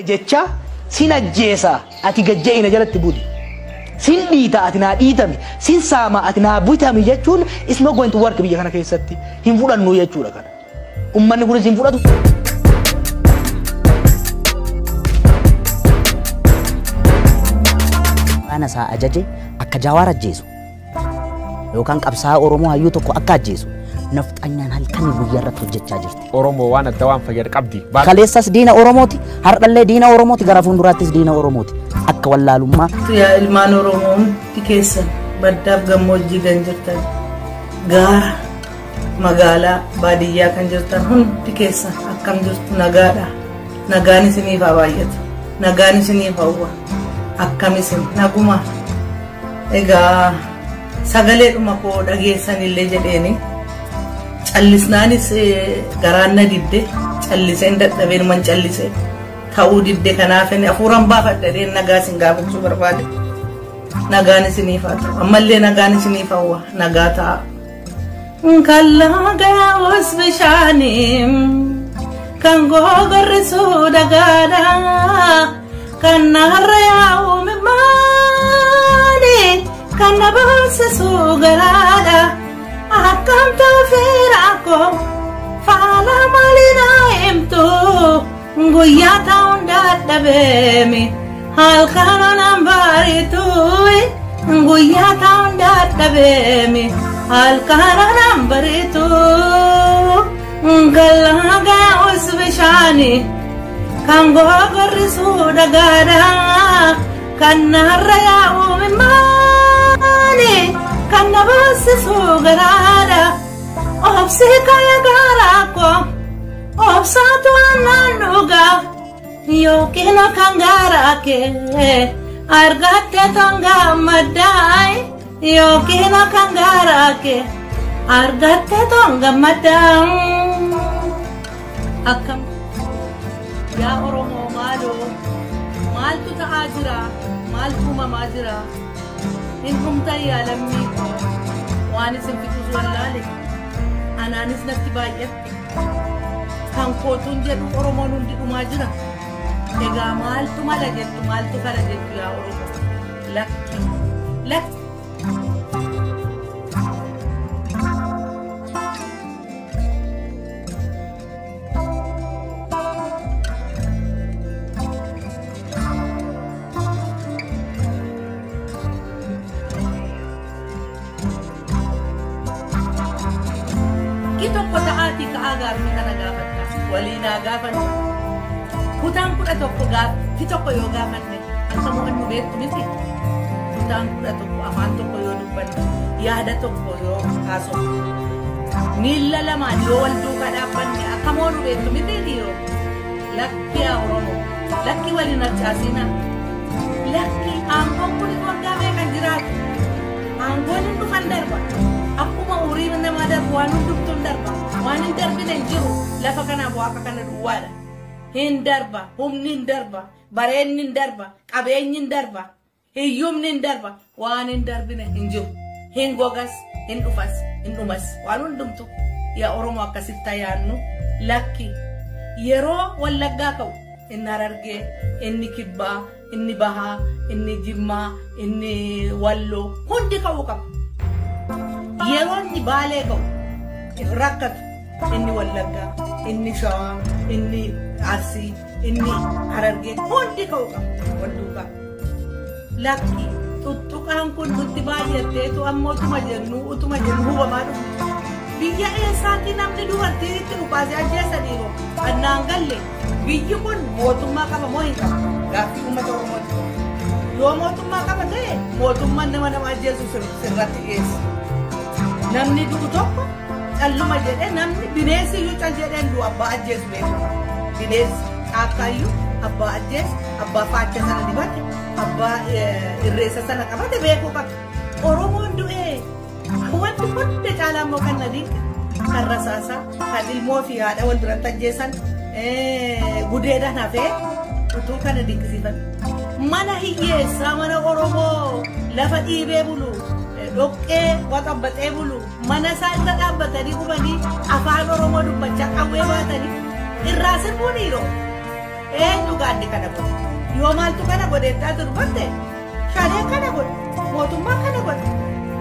jecha sin ajjeesa ati gajja'ina jalatti budi sin dhiita ati naa dhiitami sin saama ati naa butami jechuun is not going to work biyya kana keessatti hin fudhannu jechuudha kana ummanni kun hin fudhatu. Ana saa ajaje akka Jawaar ajjeesu yookaan qabsaa Oromoo hayyuu tokko akka ajjeesu nafxanyaan halkan guyyaa irratti hojjechaa jirti. Oromoo waan adda waan fayyad qabdi. Kaleessas diina Oromooti, hardhallee diina Oromooti, gara fuulduraattis diina Oromooti. Akka wallaalummaa. Yaa ilmaan Oromoo keessan baddaaf gammoojjii kan jirtan gaara magaalaa baadiyyaa kan jirtan hundi keessan akkam jirtu nagaadha. Nagaan isiniif haa baay'atu. Nagaan isiniif hawwa. Akkamisin naguma. Egaa sagalee dhuma koo dhageessan illee jedheeni. Callisnaanis garaan na didde calliseen dadhabeen man callise ta'uu didde kanaaf inni afuuran baafadheen nagaa isin gaafachuu barbaade nagaan isiniif haa ta'u ammallee nagaan isiniif hawwa nagaa ta'a. Kan lagaa os bishaanii kan gogorrisuu dhagaadha kan narra yaa'u mimaani kan na barsiisuu garaadha. Akkam ta'uufira koo faala maalinaa himtu guyyaa ta'uun dadhabeemi halkan onaan baaritu guyyaa ta'uun dadhabeemi halkan onaan baaritu galagaa os bishaani kan gogorrisuu dhagaadha kan narra yaa'u mimaani. Kan na barsiisuu garaadha obsii kaya garaa koo obsaatu aannan dhugaa yookiin kan garaa kee argatte ton gammaddaa yookiin kan garaa kee argatte ton gammaddaa. Akkam yaa Oromoo maaloo maaltu ta'aa jira maaltu uumamaa jira. Inkum tayyaa lammii koo waan isin fixuus wallaale anaanis natti baay'atte kan kootuun jedhu Oromoon hundi dhumaa jira. Egaa maaltu mala jettu maaltu kana jettu yaa Oromoo lakki lakki. Tokko ta'aati ka'aa mi kana gaafatta walii naa gaafanne kutaan kudha tokko gaafi tokko yoo gaafanne akka mo'annu beektu miti kutaan kudha tokko afaan tokko yoo dubbanne yaada tokko yoo haasofne miilla lamaan yoo wal duukaa dhaabbanne akka mo'annu beektu miti dhiiroo lakki yaa Oromoo lakki waliin harcaasina lakki aangoon kun waggaa meeqan jiraatu aangoon hin dhufan darba. Akkuma urii nama darbu waan hundumtuun darba waan hin darbine hin jiru lafa kanaaf waaqa kana duwwaadha. Hin darba humni hin darba bareenni hin darba qabeenyi hin darba hiyyumni hin darba waan hin darbine hin jiru hin gogas hin dhufas hin dhumas waan hundumtu yaa Oromoo akkasitti yaannu lakki yeroo Wallaggaa ka'u inni Harargee inni Kibbaa inni Bahaa inni Jimmaa inni Walloo hundi ka'uu qaba. Yeroo inni Baalee ka'u rakkatu inni Wallaggaa inni Shawaa inni Arsii inni Harargee hundi ka'uu qaba wal duukaa. Lakki tuttuqaan kun nutti baay'atteetu ammoo utuma jennu hubamaa dhufu. Biyya eessaatti namni dubartiitti dhufaasee ajjeesaniiru annaan galle biyyi kun mootummaa qaba moo hin qabu gaaffii uummata Oromooti. Yoo mootummaa qaba ta'e mootummaan nama ajjeesu sirratti dhiyeessa. Namni du'u tokko calluma jedhee namni bineensi iyyuu cal jedheen du'u abbaa ajjeesu beekama. Bineensi akkaayyuu abbaa ajjeesu abbaa faacha sana dibate abbaa irreessa sana qabate beekuu qaba. Oromoon du'ee wanti hundi caalaa immoo kan na dinqa kan rasaasaa kan ilmoo fi haadha wal biratti ajjeesan gudeedhaan hafee utuu kana dinqisiifan. Mana hiyyeessaa mana Oromoo lafa dhiibee bulu. Dhoqqee waxabbaxee bulu mana isaa irra dhaabbatanii gubanii afaan Oromoo dubbachaa qawwee baatanii irraa sirbuun dhiiroo Eenyu kana godhe. Yoo maaltu kana godheettaa turbatte shanee kana godhe. Mootummaa kana godhe.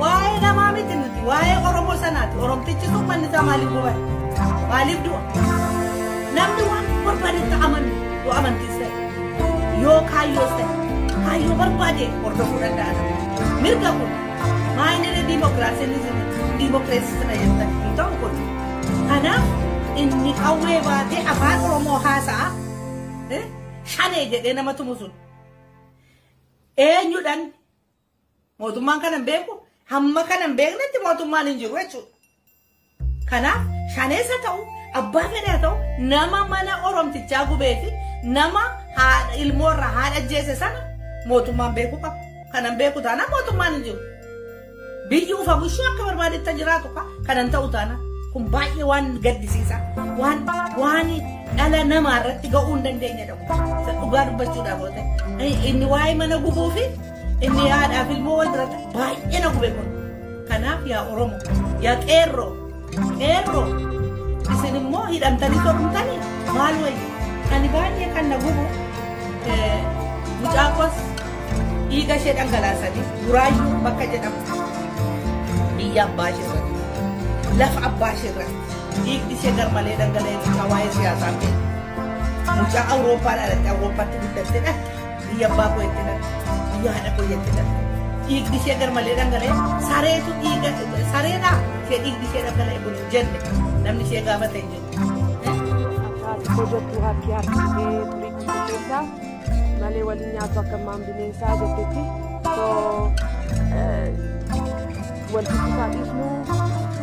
Waa'ee namaa miti nuti. Waa'ee Oromoo sanaati. Oromtichi sun manni isaa maaliif gubate? Maaliif du'a? Namni waan barbaadetti amanu yoo amantiis ta'e. Yoo kaayyoos ta'e. Kaayyoo barbaade hordofuu danda'an. Mirga kun maayinii diimokiraasii sana jettan hin ta'u kun. Kanaaf inni qawwee baatee afaan Oromoo haasa'a. Shanee jedhee nama tumu sun. Eenyudhaan mootummaan kana hin beeku hamma kana hin beeknetti mootummaan hin jiru jechuudha. Kanaaf shaneessa ta'u abbaa fedhaa ta'u nama mana Oromtichaa gubee fi nama ilmoorraa haadha ajjeese sana mootummaan beekuu qaba. Kanan beeku taanaan mootummaan hin jiru. Biyyi ufa bushuu akka barbaadetti jiraatu kanan ta'u taanaan kun baay'ee waan gaddisiisa. Waan dhala namaa irratti ga'uu hin dandeenye dhabu. Dhugaa dubbachuudhaaf yoo ta'e inni waa'ee mana gubuu fi inni haadhaaf ilmoo wal biratti baay'ee na gube kun. Kanaaf yaa Oromoo yaa qeerroo isin immoo hidhamtanii torumtanii maal wayyi ani baay'ee kan na gubu mucaaqos dhiiga ishee dhangalaasanii duraayyuu bakka jedhamu biyya abbaa ishee irratti lafa abbaa ishee irratti dhiigdi ishee garmalee dhangala'ee mucaa waa'ee siyaasaa ta'e mucaa Awurooppaa dhalatee Awurooppaatti guddattee dhaqe biyya abbaa koo itti dhaqe biyya haadha koo itti dhaqe dhiigdi ishee garmalee dhangala'ee sareetu dhiiga sareedhaa ishee dhiigdi ishee dhangala'ee kun hin jenne namni ishee gaafate hin jiru. Hojjetu harki harkisee turii keessaa malee waliin nyaatu akka ammaan bineensaa jettetti wanti isaa dhiisnu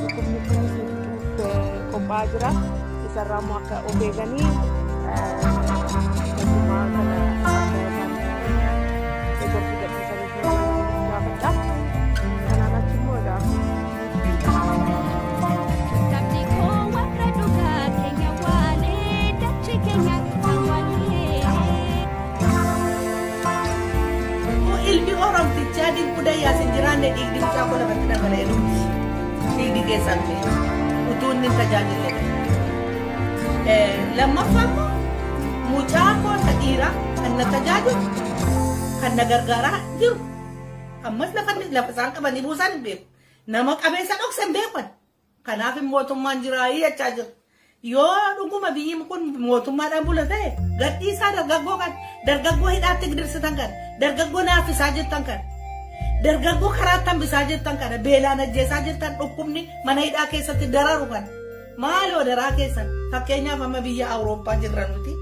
dhukkubni kunis qophaa'aa jira isarraa immoo akka of eeganii mootummaa kana eegumsi gadhiisanii gaafadha. Kanaan achi immoo ilmi Oromtichaa dinquudha yaasin jiraanne dhiigdi mucaa koo lafatti dhangala'ee dhumti. Dhiigdi keessaan utuu inni hin tajaajille. Lammaffaa immoo mucaa koo isa dhiiraa kan na tajaajilu kan na gargaaraa jiru. Ammas lafa isaan qabanii buusan hin beeku. Nama qabeessa dhoksa hin beekan. Kanaaf mootummaan jiraa jechaa jiru. Yoo dhuguma biyyi kun mootummaadhaan bula ta'e gadhiisaa dargaggoo hidhaatti gidirsitan kan dargaggoo naaffisaa jettan kan dargaggoo karaatti hambisaa jettan kana beelaan ajjeesaa jettan dhukkubni mana hidhaa keessatti dararu kan maaloo daraa keessan fakkeenyaaf amma biyya Awurooppaa jirra nuti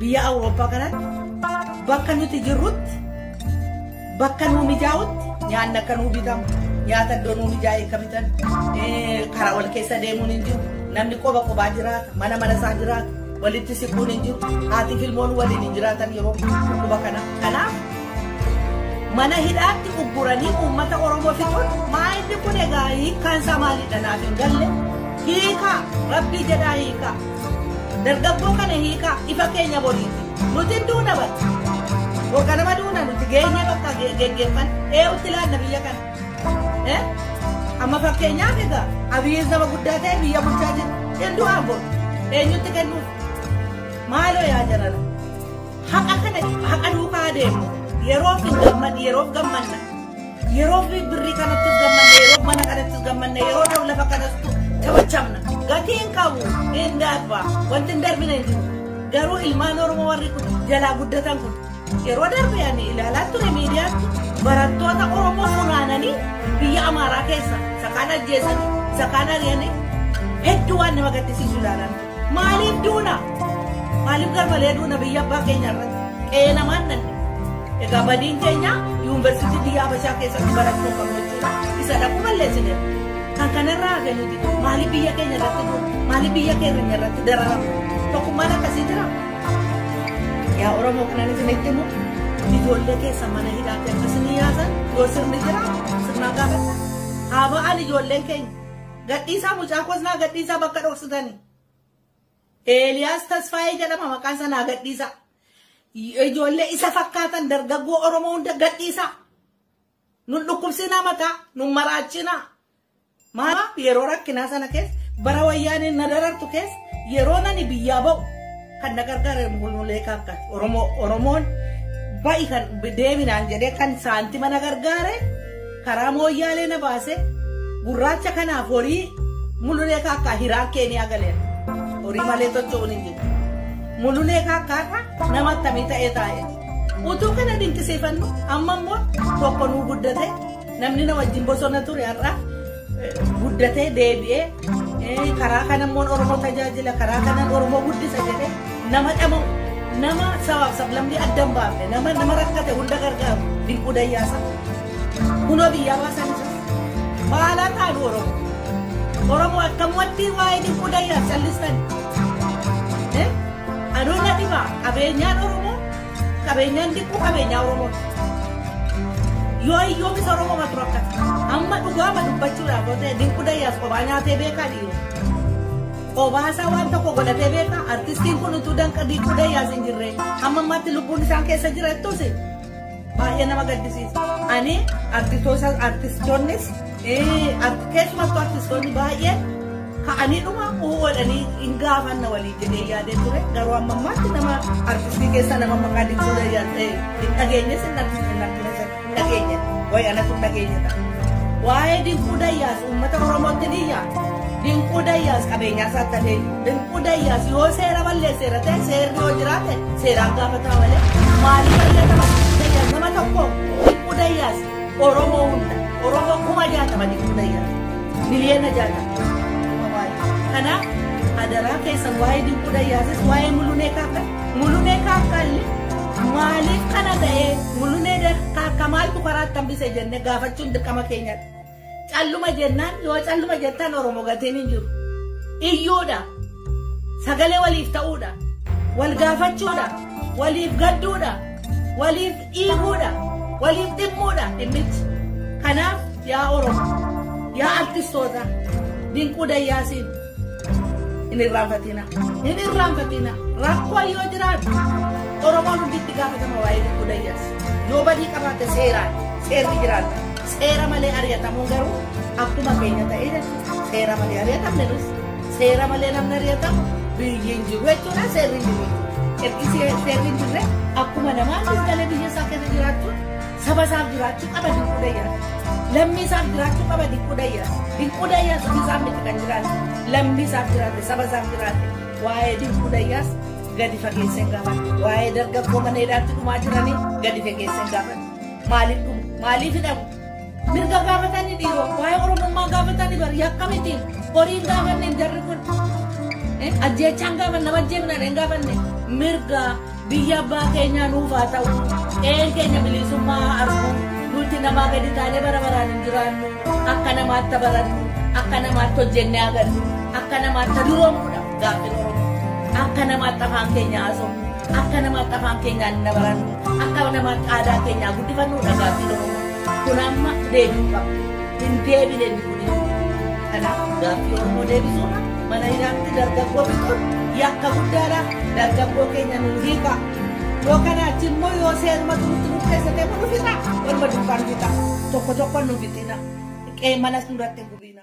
biyya Awurooppaa kanatti bakka nuti jirrutti bakka nuu mijaa'utti nyaanni akka nuu bitamu nyaata iddoo nuu mijaa'ee akka bitan karaa wal keessa deemuun hin jiru. Namni qophaa jiraata mana isaa jiraata walitti siquun hin jiru haati filmoon waliin hin jiraatan yeroo dhukkuba kana. Kanaaf mana hidhaatti ugguranii uummata Oromoo fixuun maayilli kun egaa hiikkaan isaa maalidha naaf hin galle hiikaa rabbii jedhaa hiikaa dargaggoo kana hiikaa ifa keenya boriiti nuti duuna bakka yookaan nama duuna nuti geenye bakka geggeeffan eewutti laanna biyya kana. Amma fakkeenyaaf egaa Abiyyiin nama guddaa ta'e biyya bulchaa jiru hedduu haaboo eenyutti kennuuf maaloo yaa jarana haqa duukaa deemu yeroof gammanna yeroof birrii kanattis gammanna yeroof mana kanattis gammanna yeroo lafa kanattis kabachamna gatiin qabu hin darba wanti hin darbine hin jiru garuu ilmaan Oromoo warri kun jalaa guddatan kun yeroo darbe yaani ilaalaa ture miidiyaatti barattoota Oromoo funaananii biyya Amaaraa keessa sakaan ajjeesanii sakaan ari'anii hedduu waan nama gaddisiisu ilaalan maaliif duuna maaliif garmalee duuna biyya abbaa keenya irratti qe'ee namaan danne egaa badiin keenya yuunivarsiitii biyya Habashaa keessatti barachuu qabnu jechuudha isa dhaqu balleessine kan kanarraa hafe nuti maaliif biyya keenya irratti duuna maaliif biyya keenya irratti dararamu tokkummaan akkasii jira yaa Oromoo kanan isinitti himu ijoollee keessa mana hidhaatti akkasii yaasan yoo sirni jira sirnaa gaafata haa ba'an ijoolleen keenya gadhiisaa mucaa kosnaa gadhiisaa bakka dhoksitanii Eeliyaas Tasfaayee jedhama maqaan sanaa gadhiisaa ijoollee isa fakkaatan dargaggoo Oromoo hunda gadhiisaa nun dhukkubsinaa mataa nun maraachinaa maaliif yeroo rakkinaa sana keessa bara wayyaaniin na darartu keessa yeroo nani biyyaa ba'u kan nagargaare mulmulee kakka Oromoon ba'i kan deeminaan jedhee kan saantima nagargaare karaa mooyyaalee na baase gurraacha kanaaf horii mulmulee kakka hiraa Keeniyaa galeen horii malee tocho'uun hin jiru mulmulee kakkaarra nama attamii ta'ee taa'e utuu kana dinqisiifannu amma immoo tokko nuu guddate namni na wajjin bosona ture har'a guddatee deebi'ee karaa kanammoon Oromoo tajaajila karaa kanan Oromoo guddisa jedhee nama dhamu nama sabaaf sablammii addan baafne nama rakkate hunda gargaaru Dinquu Dayyaasa kunoo biyyaa baasan isa maalaa taanu Oromoo akkamatti waa'ee Dinquu Dayyaasa callistan adoon dhibaa qabeenyaan Oromoo qabeenyaan Dinquu qabeenyaa Oromoo yoo bisa Oromoo matu rakkate amma dhugaama dubbachuudhaaf yoo ta'e Dinquu Dayyaasa kophaa nyaatee beekaa dhiiroo Obaasaa waan tokko godhatee beekaa artistiin kun utuu Dinquu Dayyaasa hin jirre amma ammaatti lubbuun isaan keessa jirattus baay'ee nama gaddisiisa. Ani artistoonnis keessumattuu artistoonni baay'ee ka'anii dhuma oolanii hin gaafanna walii jedhee yaadee ture garuu amma ammaatti nama artistii keessa nama maqaa Dinquu Dayyaasa hin dhageenye sin dhageenye wayi anatu dhageenye ta'a. Waa'ee Dinquu Dayyaasa uummata Oromootti niyyaa. Dinquu Dayyaasa qabeenyaa saattatee Dinquu Dayyaasa yoo seera balleesseera ta'e seerri yoo jiraate seeraan gaafatama malee maaliif fayyadama nama tokko Dinquu Dayyaasa Oromoo hunda Oromoo 60,000 Dinquu Dayyaasa miliyoona 60 kanaaf adaraa keessan waa'ee Dinquu Dayyaasas waa'ee mulunee kaakkaallee maaliif kana ta'ee mulunee kaakka maaltu karaatti hambise jennee gaafachuun dirqama keenyatti. Calluma jennaan yoo calluma jettan Oromoo gateen hin jiru. Iyyuudha. Sagalee waliif ta'uudha. Wal gaafachuudha. Waliif gadduudha. Waliif dhiiguudha. Waliif dhimmuudha dhimmichi. Kanaaf yaa Oromoo yaa artistoota Dinquu Dayyaasiin hin irraanfatina. Hin irraanfatina. Rakkoo yoo jiraatu Oromoon hunditti gaafatama waa'ee Dinquu Dayyaasa. Yoo badii qabaate seerri jiraata. Seera malee ari'atamuun garuu akkuma keenya ta'ee jechuudha. Seera malee ari'atamne nus seera malee namni ari'atamu biyyi hin jiru jechuudha seerri hin jiru. Ergi seerri hin jirre akkuma namaanis galee biyya isaa keessa jiraachuun saba isaaf jiraachuu qaba Dinquu Dayyaasa. Lammii isaaf jiraachuu qaba Dinquu Dayyaasa. Dinquu Dayyaasa ofii isaaf miti kan jiraate. Lammii isaaf jiraate saba isaaf jiraate. Waa'ee Dinquu Dayyaasa gadi fageessee hin gaafate. Waa'ee dargaggoo mana hidhaatti dhumaa jiranii gadi fageessee hin gaafate. Maaliif dhumu? Maaliif hidhamu? Mirga gaafatanii dhiiroo waa'ee Oromummaa gaafatanii bari akkamitiin horiin gaafanne hin jarri kun ajjeechaan gaafanne nama ajjeefnan hin gaafanne mirga biyya abbaa keenyaa nuuf haa ta'u qe'een keenya bilisummaa argu nuti namaa gadi taanee bara baraan hin jiraannu akka namaatti barannu akka namaatti hojjennee agarru akka namaatti duroomuudha gaaffiin Oromoo akka namaatti afaan keenya haasofnu akka namaatti afaan keenyaa hin barannu akka namaatti aadaa keenyaa guddifannuudha gaaffiin Oromoo. Kun amma deebi'uu qaba. Hin deebine inni kun kanaaf gaaffii Oromoo deebisuudha. Mana hidhaatti dargaggoo bituun yakka guddaadha. Dargaggoo keenya nu hiika. Yoo kanaachi immoo yoo seeruma turutti nu keessa ta'e nu fixa. Waluma duukaa nu fixa. Tokko nu fixina. Qe'ee manas nurratti hin gubiin.